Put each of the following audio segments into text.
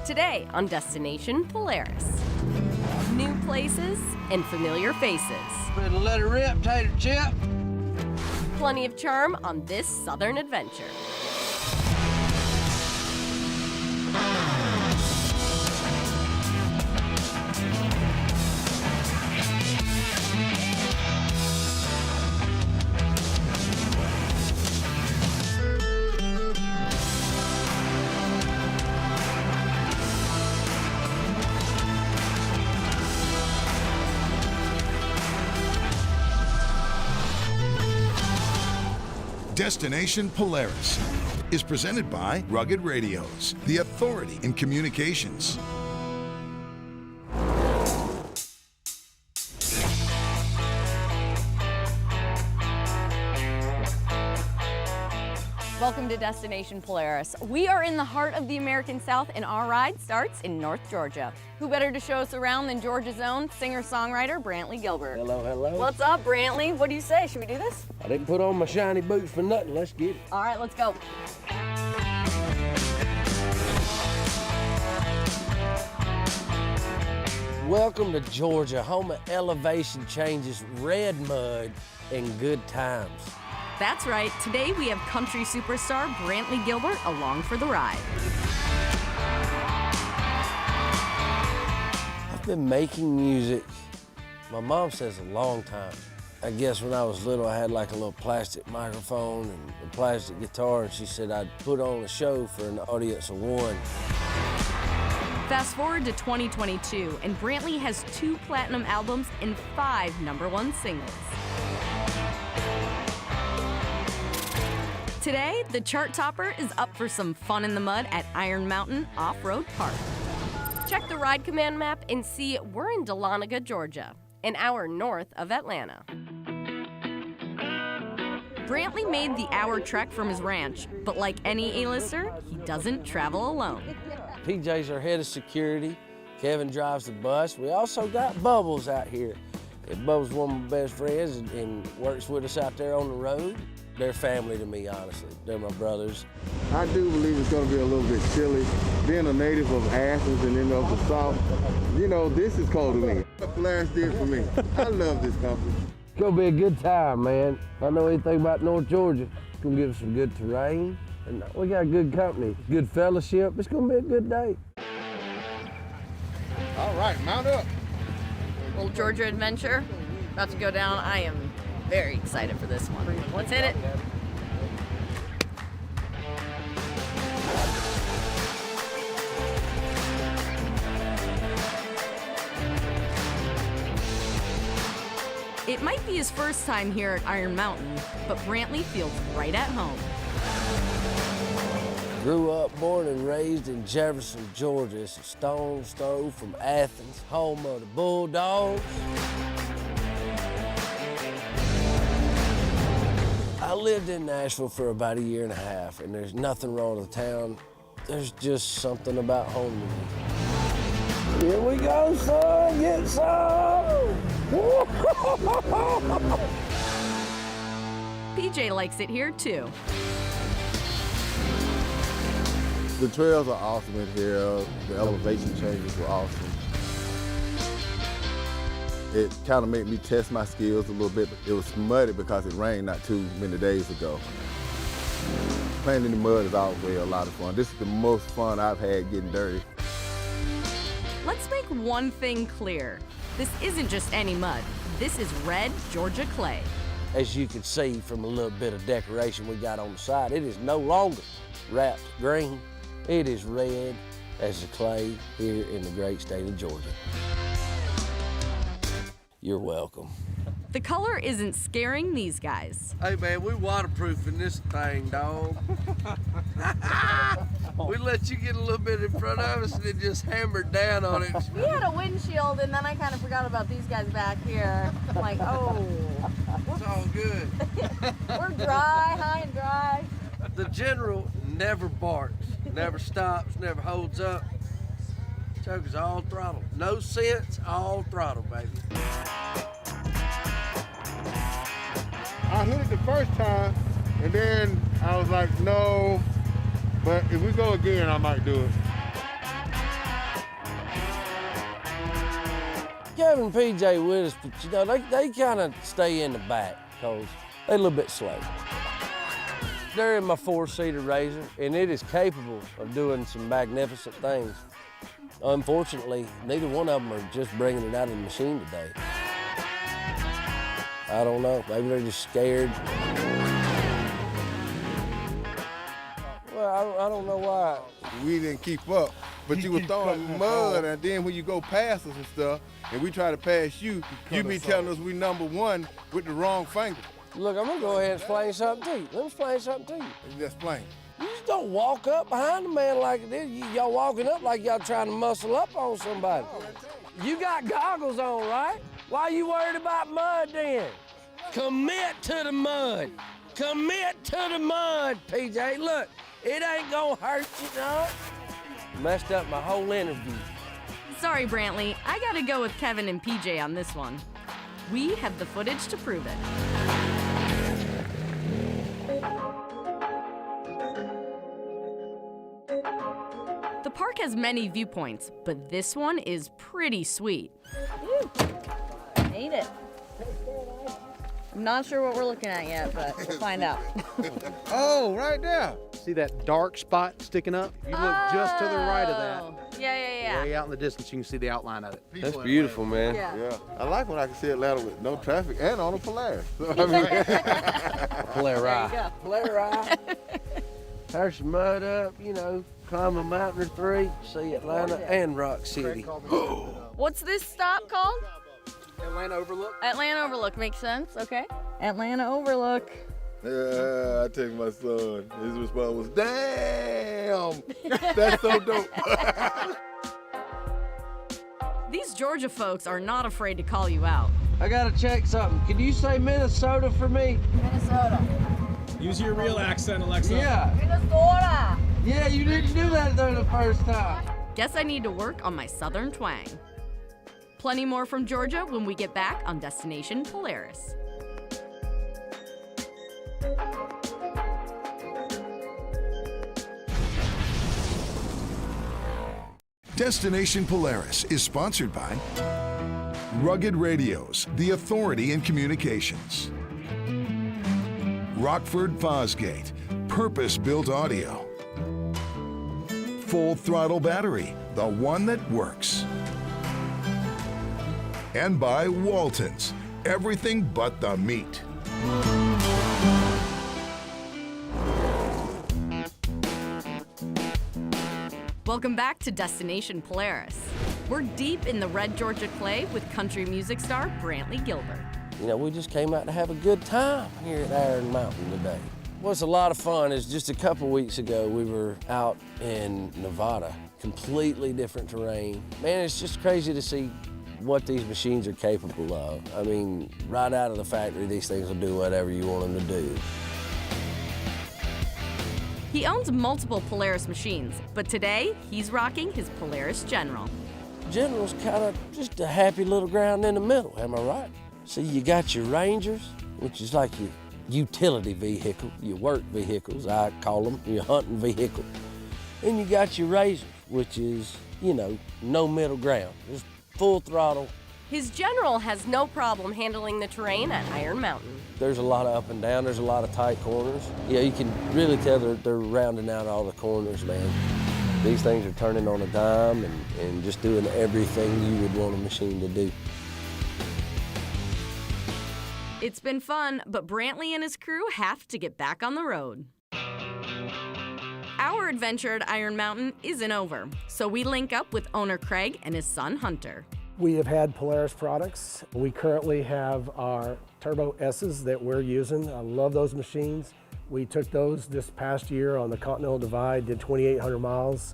Today on Destination Polaris. New places and familiar faces. Better let it rip, tater chip. Plenty of charm on this southern adventure. Destination Polaris is presented by Rugged Radios, the authority in communications. Welcome to Destination Polaris. We are in the heart of the American South, and our ride starts in North Georgia. Who better to show us around than Georgia's own singer-songwriter, Brantley Gilbert. Hello, hello. What's up, Brantley? What do you say? Should we do this? I didn't put on my shiny boots for nothing. Let's get it. All right, let's go. Welcome to Georgia, home of elevation changes, red mud, and good times. That's right. Today we have country superstar Brantley Gilbert along for the ride. I've been making music, my mom says, a long time. I guess when I was little, I had like a little plastic microphone and a plastic guitar, and she said I'd put on a show for an audience of one. Fast forward to 2022, and Brantley has 2 platinum albums and 5 #1 singles. Today, the chart topper is up for some fun in the mud at Iron Mountain Off-Road Park. Check the Ride Command map and see we're in Dahlonega, Georgia, an hour north of Atlanta. Brantley made the hour trek from his ranch, but like any A-lister, he doesn't travel alone. PJ's our head of security. Kevin drives the bus. We also got Bubbles out here. Bubbles is one of my best friends and works with us out there on the road. They're family to me, honestly. They're my brothers. I do believe it's going to be a little bit chilly. Being a native of Athens and then of the South, you know, this is cold to me. What Polaris did for me. I love this company. It's going to be a good time, man. If I know anything about North Georgia, it's going to give us some good terrain. And we got good company, good fellowship. It's going to be a good day. All right, mount up. Old Georgia adventure about to go down. I am very excited for this one. Let's hit it. It might be his first time here at Iron Mountain, but Brantley feels right at home. Grew up, born and raised in Jefferson, Georgia. It's a stone's throw from Athens, home of the Bulldogs. I lived in Nashville for about 1.5 years, and there's nothing wrong with the town. There's just something about home to me. Here we go, son, get some! PJ likes it here too. The trails are awesome in here. The elevation changes were awesome. It kind of made me test my skills a little bit. It was muddy because it rained not too many days ago. Playing in the mud is always a lot of fun. This is the most fun I've had getting dirty. Let's make one thing clear. This isn't just any mud. This is red Georgia clay. As you can see from a little bit of decoration we got on the side, it is no longer wrapped green. It is red as the clay here in the great state of Georgia. You're welcome. The color isn't scaring these guys. Hey man, we waterproofing this thing, dog. We let you get a little bit in front of us and then just hammered down on it. We had a windshield, and then I kind of forgot about these guys back here. I'm like, oh. It's all good. We're dry, high and dry. The General never barks, never stops, never holds up. Chuck is all throttle. No sense, all throttle, baby. I hit it the first time, and then I was like, no, but if we go again, I might do it. Kevin and PJ with us, but you know, they kind of stay in the back because they're a little bit slow. They're in my 4-seater Razor, and it is capable of doing some magnificent things. Unfortunately, neither one of them are just bringing it out of the machine today. I don't know, maybe they're just scared. Well, I don't know why. We didn't keep up, but you were throwing mud, and then when you go past us and stuff, and we try to pass you, you be telling us we #1 with the wrong finger. Look, I'm gonna go ahead and explain something to you. Let me explain something to you. Just plain. You just don't walk up behind a man like this. Y'all walking up like y'all trying to muscle up on somebody. You got goggles on, right? Why you worried about mud then? Commit to the mud. Commit to the mud, PJ. Look, it ain't gonna hurt you, no. Messed up my whole interview. Sorry, Brantley. I gotta go with Kevin and PJ on this one. We have the footage to prove it. The park has many viewpoints, but this one is pretty sweet. Ooh, made it. I'm not sure what we're looking at yet, but we'll find out. Oh, right there. See that dark spot sticking up? You look just to the right of that. Yeah. Way out in the distance, you can see the outline of it. That's beautiful, man. Yeah, I like when I can see Atlanta with no traffic and on a Polaris. So, I mean, Polaris. There you Polaris. Tear some mud up, you know, climb a mountain or 3, see Atlanta and Rock City. What's this stop called? Atlanta Overlook. Atlanta Overlook, makes sense, okay. Atlanta Overlook. yeah, I take my son. His response was, damn, that's so dope. These Georgia folks are not afraid to call you out. I gotta check something. Can you say Minnesota for me? Minnesota. Use your real accent, Alexa. Yeah. Minnesota. Yeah, you didn't do that there the first time. Guess I need to work on my southern twang. Plenty more from Georgia when we get back on Destination Polaris. Destination Polaris is sponsored by Rugged Radios, the authority in communications. Rockford Fosgate, purpose-built audio. Full throttle battery, the one that works. And by Walton's, everything but the meat. Welcome back to Destination Polaris. We're deep in the red Georgia clay with country music star Brantley Gilbert. You know, we just came out to have a good time here at Iron Mountain today. What's a lot of fun is just a couple weeks ago, we were out in Nevada, completely different terrain. Man, it's just crazy to see what these machines are capable of. I mean, right out of the factory, these things will do whatever you want them to do. He owns multiple Polaris machines, but today he's rocking his Polaris General. General's kind of just a happy little ground in the middle, am I right? See, you got your Rangers, which is like your utility vehicle, your work vehicles, I call them, your hunting vehicle. And you got your Razors, which is, you know, no middle ground, just full throttle. His General has no problem handling the terrain at Iron Mountain. There's a lot of up and down, there's a lot of tight corners. Yeah, you can really tell they're rounding out all the corners, man. These things are turning on a dime and just doing everything you would want a machine to do. It's been fun, but Brantley and his crew have to get back on the road. Our adventure at Iron Mountain isn't over, so we link up with owner Craig and his son Hunter. We have had Polaris products. We currently have our Turbo S's that we're using. I love those machines. We took those this past year on the Continental Divide, did 2,800 miles.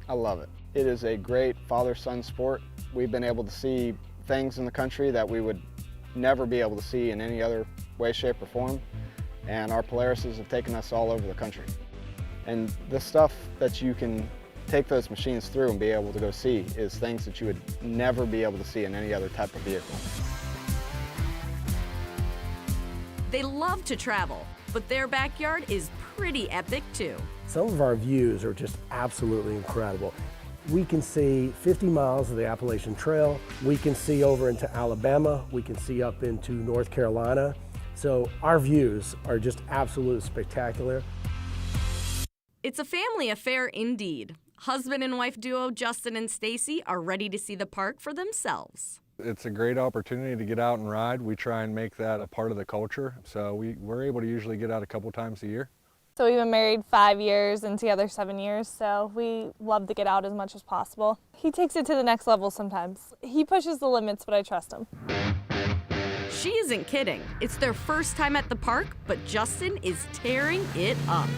I love it. It is a great father-son sport. We've been able to see things in the country that we would never be able to see in any other way, shape, or form. And our Polarises have taken us all over the country. And the stuff that you can take those machines through and be able to go see is things that you would never be able to see in any other type of vehicle. They love to travel, but their backyard is pretty epic too. Some of our views are just absolutely incredible. We can see 50 miles of the Appalachian Trail. We can see over into Alabama. We can see up into North Carolina. So our views are just absolutely spectacular. It's a family affair indeed. Husband and wife duo Justin and Stacy are ready to see the park for themselves. It's a great opportunity to get out and ride. We try and make that a part of the culture, so we're able to usually get out a couple times a year. So we've been married 5 years and together 7 years, so we love to get out as much as possible. He takes it to the next level sometimes. He pushes the limits, but I trust him. She isn't kidding. It's their first time at the park, but Justin is tearing it up.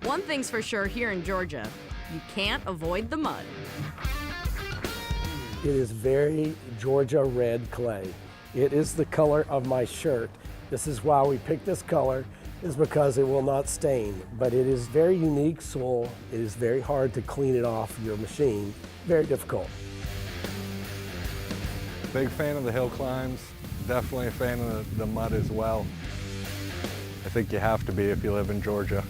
One thing's for sure here in Georgia, you can't avoid the mud. It is very Georgia red clay. It is the color of my shirt. This is why we picked this color, is because it will not stain. But it is very unique soil. It is very hard to clean it off your machine. Very difficult. Big fan of the hill climbs, definitely a fan of the mud as well. I think you have to be if you live in Georgia.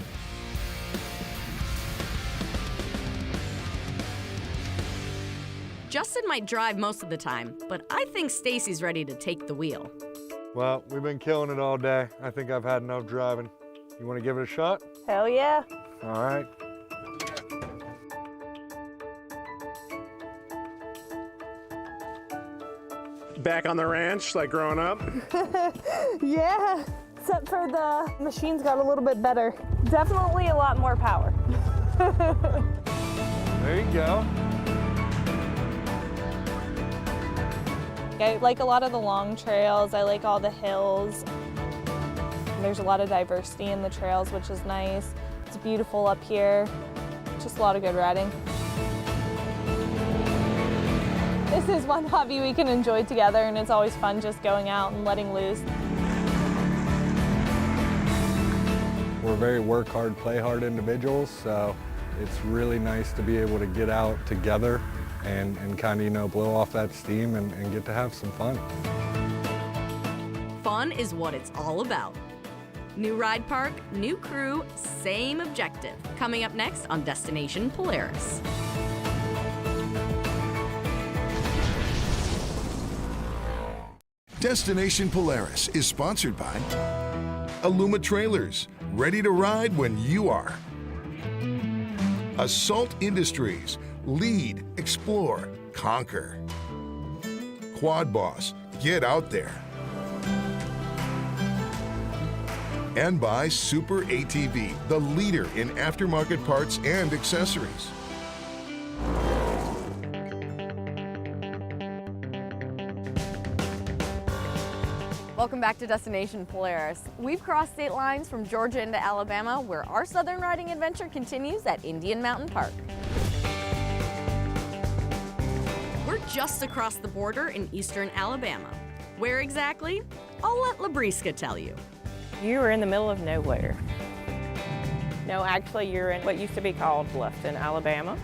Justin might drive most of the time, but I think Stacy's ready to take the wheel. Well, we've been killing it all day. I think I've had enough driving. You want to give it a shot? Hell yeah. All right. Back on the ranch, like growing up? Yeah, except for the machines got a little bit better. Definitely a lot more power. There you go. I like a lot of the long trails. I like all the hills. There's a lot of diversity in the trails, which is nice. It's beautiful up here. Just a lot of good riding. This is one hobby we can enjoy together, and it's always fun just going out and letting loose. We're very work hard, play hard individuals, so it's really nice to be able to get out together and kind of, blow off that steam and get to have some fun. Fun is what it's all about. New ride park, new crew, same objective. Coming up next on Destination Polaris. Destination Polaris is sponsored by Aluma Trailers, ready to ride when you are. Assault Industries, lead, explore, conquer. Quad Boss, get out there. And by Super ATV, the leader in aftermarket parts and accessories. Welcome back to Destination Polaris. We've crossed state lines from Georgia into Alabama, where our southern riding adventure continues at Indian Mountain Park. We're just across the border in eastern Alabama. Where exactly? I'll let Labriska tell you. You are in the middle of nowhere. No, actually, you're in what used to be called Bluffton, Alabama.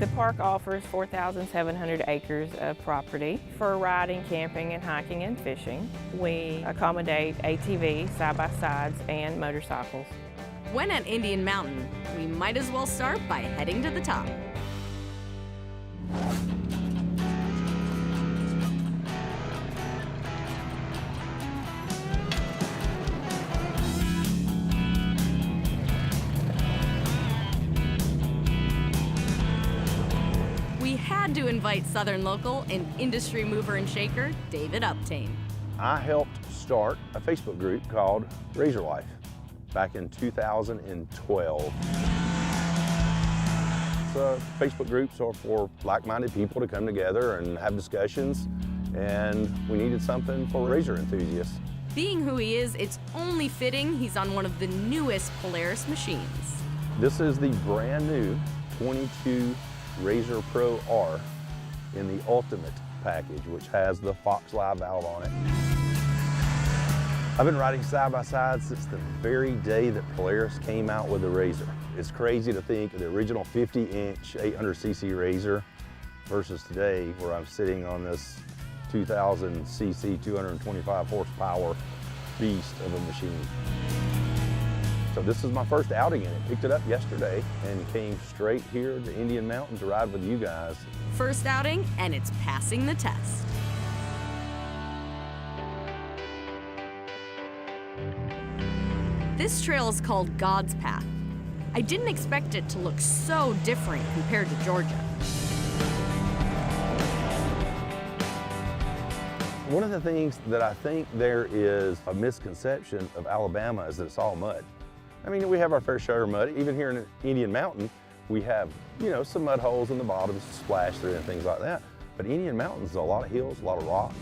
The park offers 4,700 acres of property for riding, camping, and hiking and fishing. We accommodate ATVs, side-by-sides, and motorcycles. When at Indian Mountain, we might as well start by heading to the top. To invite Southern local and industry mover and shaker, David Uptain. I helped start a Facebook group called Razor Life back in 2012. So Facebook groups are for like-minded people to come together and have discussions, and we needed something for razor enthusiasts. Being who he is, it's only fitting he's on one of the newest Polaris machines. This is the brand new 22 Razor Pro R in the Ultimate package, which has the Fox Live valve on it. I've been riding side-by-side since the very day that Polaris came out with the Razor. It's crazy to think of the original 50-inch 800cc Razor versus today, where I'm sitting on this 2,000cc, 225 horsepower beast of a machine. So this is my first outing in it. Picked it up yesterday and came straight here to Indian Mountain to ride with you guys. First outing, and it's passing the test. This trail is called God's Path. I didn't expect it to look so different compared to Georgia. One of the things that I think there is a misconception of Alabama is that it's all mud. I mean, we have our fair share of mud. Even here in Indian Mountain, we have, you know, some mud holes in the bottoms to splash through and things like that. But Indian Mountain's a lot of hills, a lot of rocks.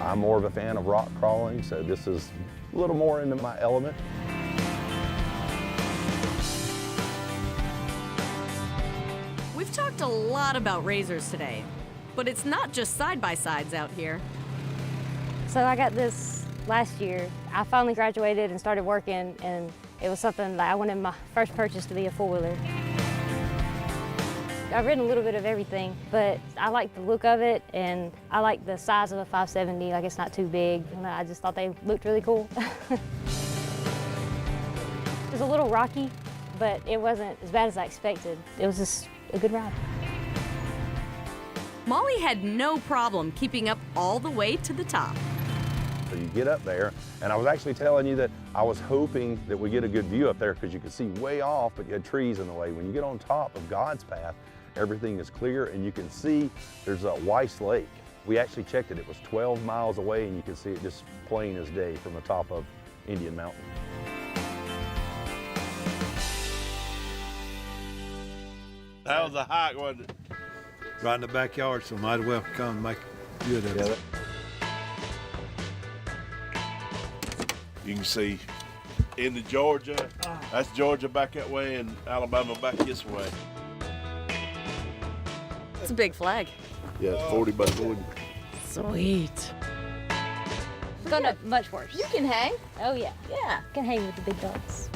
I'm more of a fan of rock crawling, so this is a little more into my element. We've talked a lot about razors today, but it's not just side-by-sides out here. So I got this last year. I finally graduated and started working, and it was something that I wanted my first purchase to be a four-wheeler. I've ridden a little bit of everything, but I like the look of it, and I like the size of a 570. Like, it's not too big, and I just thought they looked really cool. It was a little rocky, but it wasn't as bad as I expected. It was just a good ride. Molly had no problem keeping up all the way to the top. So you get up there, and I was actually telling you that I was hoping that we get a good view up there because you could see way off, but you had trees in the way. When you get on top of God's Path, everything is clear, and you can see there's a Weiss Lake. We actually checked it. It was 12 miles away, and you can see it just plain as day from the top of Indian Mountain. That was a hike, wasn't it? Right in the backyard, so might as well come and make good of it. You can see into Georgia. That's Georgia back that way, and Alabama back this way. It's a big flag. Yeah, it's 40 by 40. Sweet. It's gonna much worse. You can hang. Oh yeah. Yeah. Can hang with the big dogs.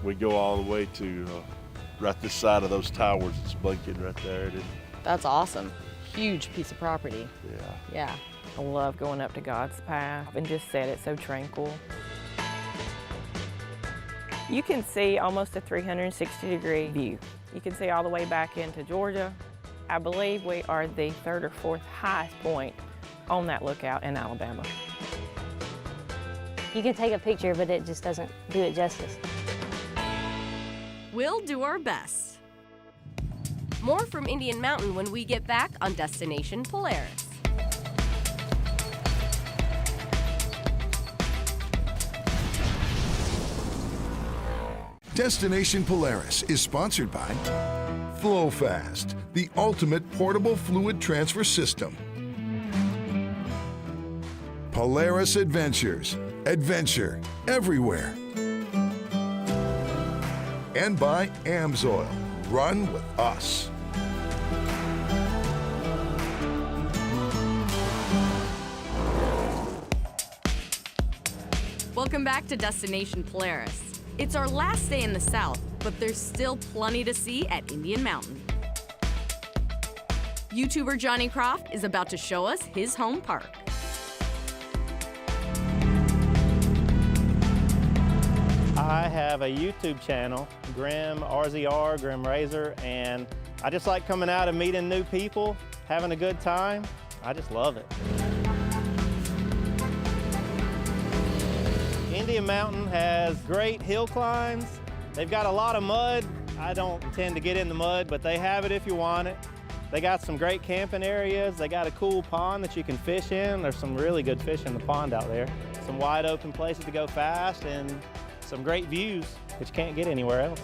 We go all the way to right this side of those towers. It's blinking right there. That's awesome. Huge piece of property. Yeah. Yeah. I love going up to God's Path and just said it's so tranquil. You can see almost a 360-degree view. You can see all the way back into Georgia. I believe we are the third or fourth highest point on that lookout in Alabama. You can take a picture, but it just doesn't do it justice. We'll do our best. More from Indian Mountain when we get back on Destination Polaris. Destination Polaris is sponsored by FlowFast, the ultimate portable fluid transfer system. Polaris Adventures, adventure everywhere. And by AMSOIL, run with us. Welcome back to Destination Polaris. It's our last day in the South, but there's still plenty to see at Indian Mountain. YouTuber Johnny Croft is about to show us his home park. I have a YouTube channel, Grim RZR, Grim Razor, and I just like coming out and meeting new people, having a good time. I just love it. Indian Mountain has great hill climbs. They've got a lot of mud. I don't tend to get in the mud, but they have it if you want it. They got some great camping areas. They got a cool pond that you can fish in. There's some really good fish in the pond out there. Some wide open places to go fast and some great views that you can't get anywhere else.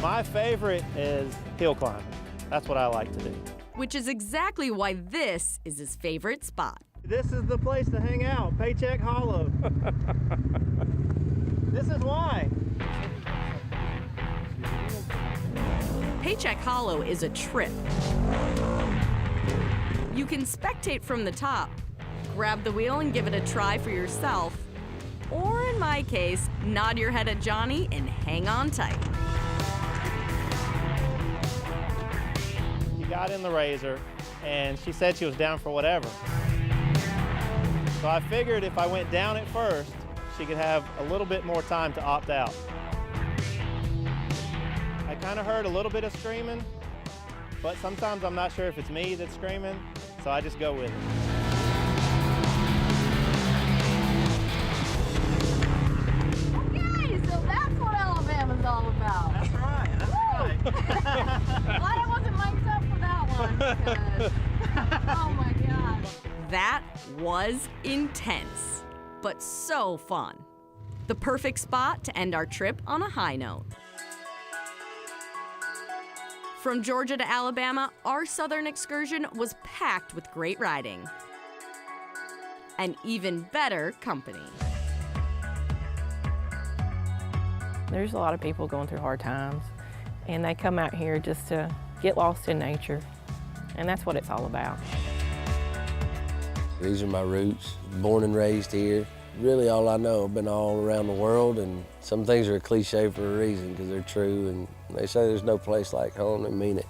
My favorite is hill climbing. That's what I like to do. Which is exactly why this is his favorite spot. This is the place to hang out, Paycheck Hollow. This is why. Paycheck Hollow is a trip. You can spectate from the top, grab the wheel and give it a try for yourself, or in my case, nod your head at Johnny and hang on tight. got in the Razor, and she said she was down for whatever. So I figured if I went down at first, she could have a little bit more time to opt out. I kind of heard a little bit of screaming, but sometimes I'm not sure if it's me that's screaming, so I just go with it. Okay, so that's what Alabama's all about. That's right, that's right. Glad I wasn't mic'd up for that one, because, oh my gosh. That was intense, but so fun. The perfect spot to end our trip on a high note. From Georgia to Alabama, our southern excursion was packed with great riding. And even better company. There's a lot of people going through hard times, and they come out here just to get lost in nature, and that's what it's all about. These are my roots, born and raised here. Really all I know. I've been all around the world, and some things are a cliche for a reason because they're true, and they say there's no place like home, and mean it.